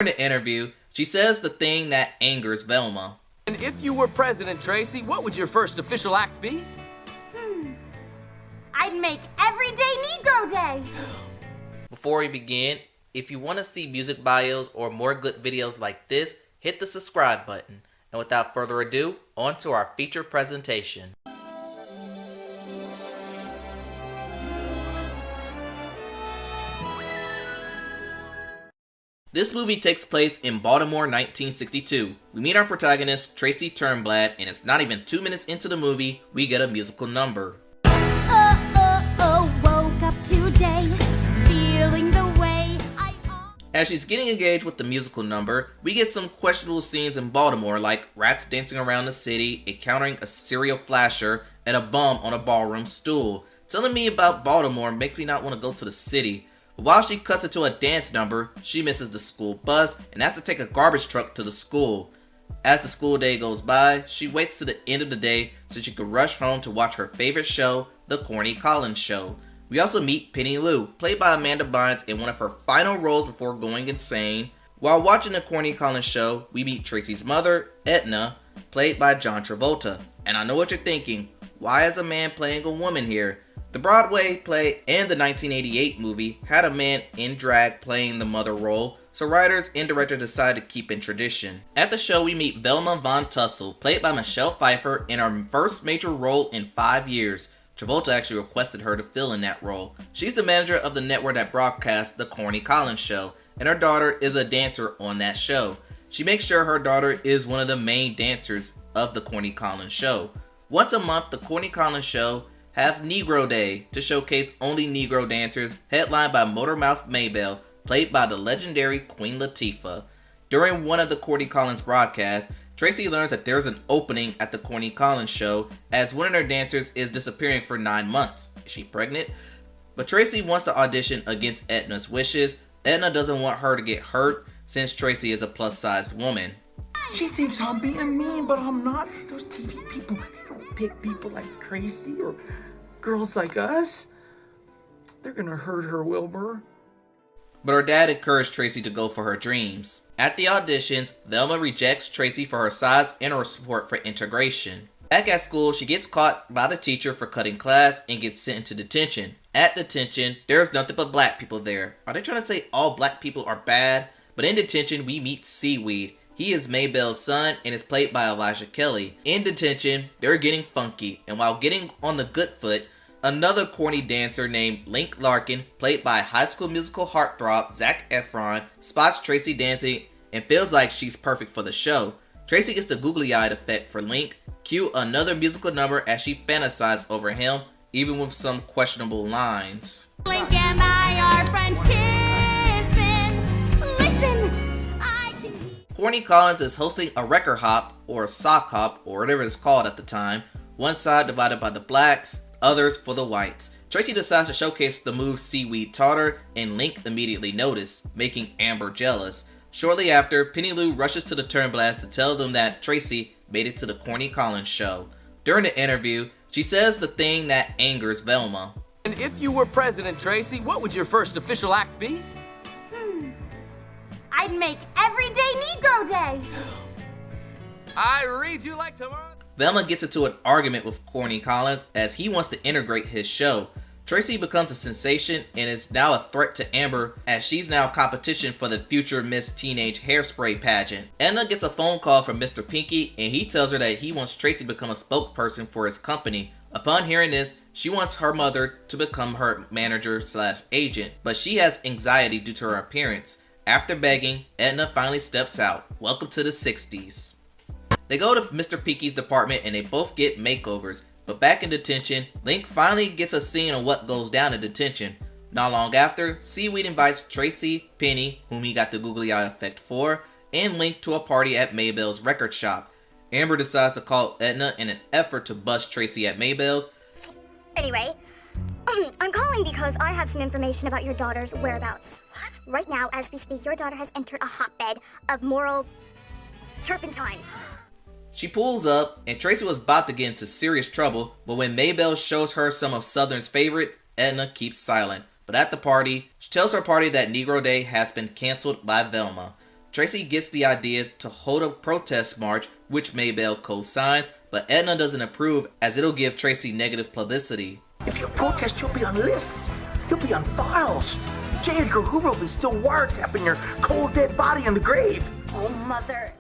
In the interview, she says the thing that angers Velma. And if you were president, Tracy, what would your first official act be? I'd make Everyday Negro Day. Before we begin, if you want to see music bios or more good videos like this, hit the subscribe button. And without further ado, on to our feature presentation. This movie takes place in Baltimore, 1962. We meet our protagonist, Tracy Turnblad, and it's not even 2 minutes into the movie, we get a musical number. Woke up today, feeling the way I ought. As she's getting engaged with the musical number, we get some questionable scenes in Baltimore, like rats dancing around the city, encountering a serial flasher, and a bum on a ballroom stool. Telling me about Baltimore makes me not want to go to the city. But while she cuts into a dance number, she misses the school bus and has to take a garbage truck to the school. As the school day goes by, she waits to the end of the day so she can rush home to watch her favorite show, The Corny Collins Show. We also meet Penny Lou, played by Amanda Bynes in one of her final roles before going insane. While watching The Corny Collins Show, we meet Tracy's mother, Edna, played by John Travolta. And I know what you're thinking, why is a man playing a woman here? The Broadway play and the 1988 movie had a man in drag playing the mother role, so writers and directors decided to keep in tradition. At the show, we meet Velma Von Tussle, played by Michelle Pfeiffer, in her first major role in 5 years. Travolta actually requested her to fill in that role. She's the manager of the network that broadcasts The Corny Collins Show, and her daughter is a dancer on that show. She makes sure her daughter is one of the main dancers of The Corny Collins Show. Once a month, The Corny Collins Show have Negro Day to showcase only Negro dancers, headlined by Motormouth Maybelle, played by the legendary Queen Latifah. During one of the Corny Collins broadcasts, Tracy learns that there's an opening at the Corny Collins Show as one of their dancers is disappearing for 9 months. Is she pregnant? But Tracy wants to audition against Edna's wishes. Edna doesn't want her to get hurt since Tracy is a plus-sized woman. She thinks I'm being mean, but I'm not. Those TV people, they don't pick people like Tracy or girls like us. They're gonna hurt her, Wilbur. But her dad encouraged Tracy to go for her dreams. At the auditions, Velma rejects Tracy for her size and her support for integration. Back at school, she gets caught by the teacher for cutting class and gets sent into detention. At detention, there's nothing but black people there. Are they trying to say all black people are bad? But in detention, we meet Seaweed. He is Maybelle's son and is played by Elijah Kelly. In detention, they're getting funky, and while getting on the good foot, another corny dancer named Link Larkin, played by High School Musical heartthrob Zac Efron, spots Tracy dancing and feels like she's perfect for the show. Tracy gets the googly-eyed effect for Link. Cue another musical number as she fantasizes over him, even with some questionable lines. Link and I are French kissing. Listen, I can hear. Corny Collins is hosting a record hop, or sock hop, or whatever it's called at the time. One side divided by the blacks, others for the whites. Tracy decides to showcase the move Seaweed taught her, and Link immediately noticed, making Amber jealous. Shortly after, Penny Lou rushes to the Turnblads to tell them that Tracy made it to the Corny Collins Show. During the interview, she says the thing that angers Velma. And if you were president, Tracy, what would your first official act be? I'd make Everyday Negro Day. I read you like tomorrow. Velma gets into an argument with Corny Collins as he wants to integrate his show. Tracy becomes a sensation and is now a threat to Amber as she's now competition for the future Miss Teenage Hairspray pageant. Edna gets a phone call from Mr. Pinky and he tells her that he wants Tracy to become a spokesperson for his company. Upon hearing this, she wants her mother to become her manager / agent, but she has anxiety due to her appearance. After begging, Edna finally steps out. Welcome to the 60s. They go to Mr. Pinky's department and they both get makeovers. But back in detention, Link finally gets a scene of what goes down in detention. Not long after, Seaweed invites Tracy, Penny, whom he got the googly eye effect for, and Link to a party at Maybelle's record shop. Amber decides to call Edna in an effort to bust Tracy at Maybelle's. Anyway, I'm calling because I have some information about your daughter's whereabouts. What? Right now, as we speak, your daughter has entered a hotbed of moral turpentine. She pulls up, and Tracy was about to get into serious trouble, but when Maybelle shows her some of Southern's favorite, Edna keeps silent. But at the party, she tells her party that Negro Day has been canceled by Velma. Tracy gets the idea to hold a protest march, which Maybelle co-signs, but Edna doesn't approve as it'll give Tracy negative publicity. If you protest, you'll be on lists. You'll be on files. J. Edgar Hoover will be still wiretapping your cold dead body in the grave. Oh, Mother.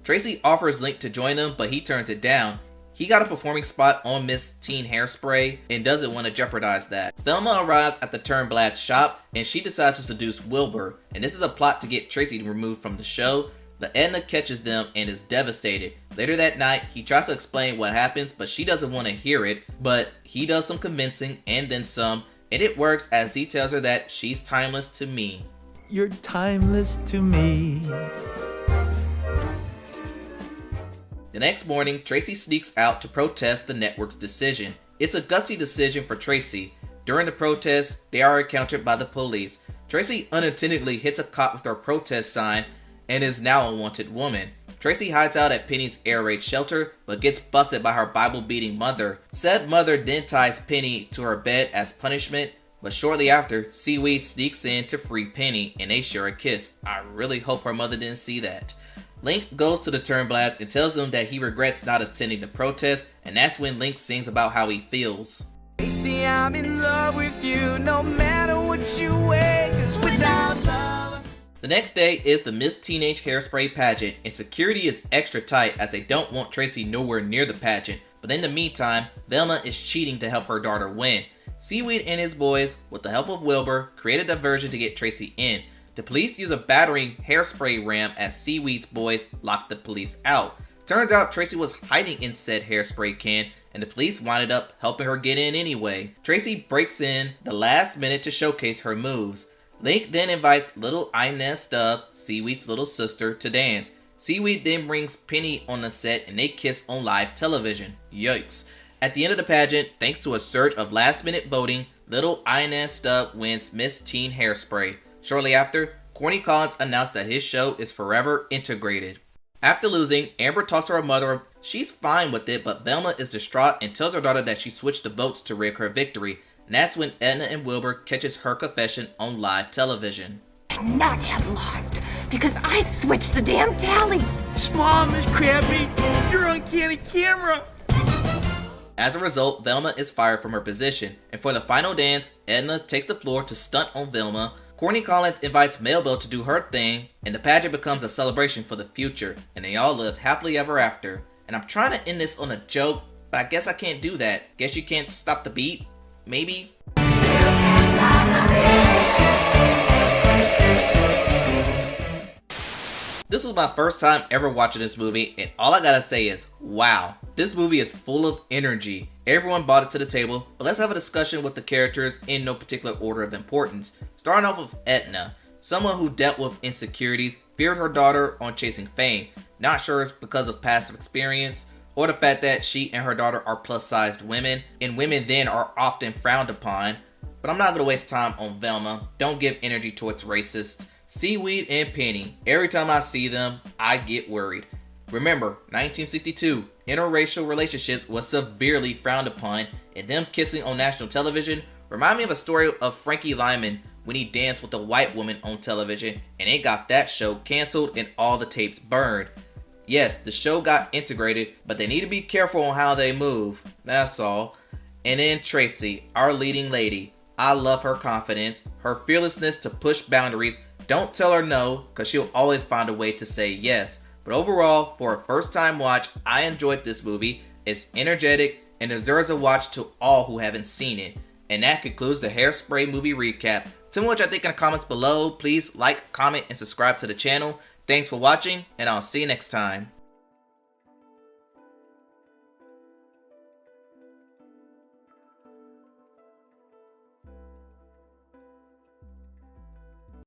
Tracy offers Link to join them, but he turns it down. He got a performing spot on Miss Teen Hairspray and doesn't want to jeopardize that. Velma arrives at the Turnblad's shop and she decides to seduce Wilbur, and this is a plot to get Tracy removed from the show. But Edna catches them and is devastated. Later that night, he tries to explain what happens, but she doesn't want to hear it. But he does some convincing and then some, and it works as he tells her that she's timeless to me. You're timeless to me. The next morning, Tracy sneaks out to protest the network's decision. It's a gutsy decision for Tracy. During the protest, they are encountered by the police. Tracy unintentionally hits a cop with her protest sign and is now a wanted woman. Tracy hides out at Penny's air raid shelter, but gets busted by her Bible-beating mother. Said mother then ties Penny to her bed as punishment, but shortly after, Seaweed sneaks in to free Penny and they share a kiss. I really hope her mother didn't see that. Link goes to the Turnblads and tells them that he regrets not attending the protest, and that's when Link sings about how he feels. See, I'm in love with you, no matter what you weigh, 'cause without love. The next day is the Miss Teenage Hairspray pageant, and security is extra tight as they don't want Tracy nowhere near the pageant. But in the meantime, Velma is cheating to help her daughter win. Seaweed and his boys, with the help of Wilbur, create a diversion to get Tracy in. The police use a battering hairspray ram as Seaweed's boys lock the police out. Turns out Tracy was hiding in said hairspray can, and the police winded up helping her get in anyway. Tracy breaks in the last minute to showcase her moves. Link then invites little Inez Stubb, Seaweed's little sister, to dance. Seaweed then brings Penny on the set and they kiss on live television. Yikes. At the end of the pageant, thanks to a surge of last minute voting, little Inez Stubb wins Miss Teen Hairspray. Shortly after, Corny Collins announced that his show is forever integrated. After losing, Amber talks to her mother. She's fine with it, but Velma is distraught and tells her daughter that she switched the votes to rig her victory. And that's when Edna and Wilbur catches her confession on live television. And not have lost because I switched the damn tallies. Small, Miss Krabby, you're on candy camera. As a result, Velma is fired from her position, and for the final dance, Edna takes the floor to stunt on Velma. Corny Collins invites Maybelle to do her thing, and the pageant becomes a celebration for the future, and they all live happily ever after. And I'm trying to end this on a joke, but I guess I can't do that. Guess you can't stop the beat? Maybe? This was my first time ever watching this movie, and all I gotta say is, wow, this movie is full of energy. Everyone brought it to the table, but let's have a discussion with the characters in no particular order of importance. Starting off with Edna, someone who dealt with insecurities, feared her daughter on chasing fame. Not sure it's because of past experience, or the fact that she and her daughter are plus-sized women, and women then are often frowned upon. But I'm not gonna waste time on Velma. Don't give energy towards racists. Seaweed and Penny, every time I see them, I get worried. Remember, 1962, interracial relationships was severely frowned upon, and them kissing on national television remind me of a story of Frankie Lyman when he danced with a white woman on television, and they got that show canceled and all the tapes burned. Yes, the show got integrated, but they need to be careful on how they move, that's all. And then Tracy, our leading lady. I love her confidence, her fearlessness to push boundaries. Don't tell her no, because she'll always find a way to say yes. But overall, for a first time watch, I enjoyed this movie. It's energetic and deserves a watch to all who haven't seen it. And that concludes the Hairspray movie recap. Tell me what you think in the comments below. Please like, comment, and subscribe to the channel. Thanks for watching, and I'll see you next time.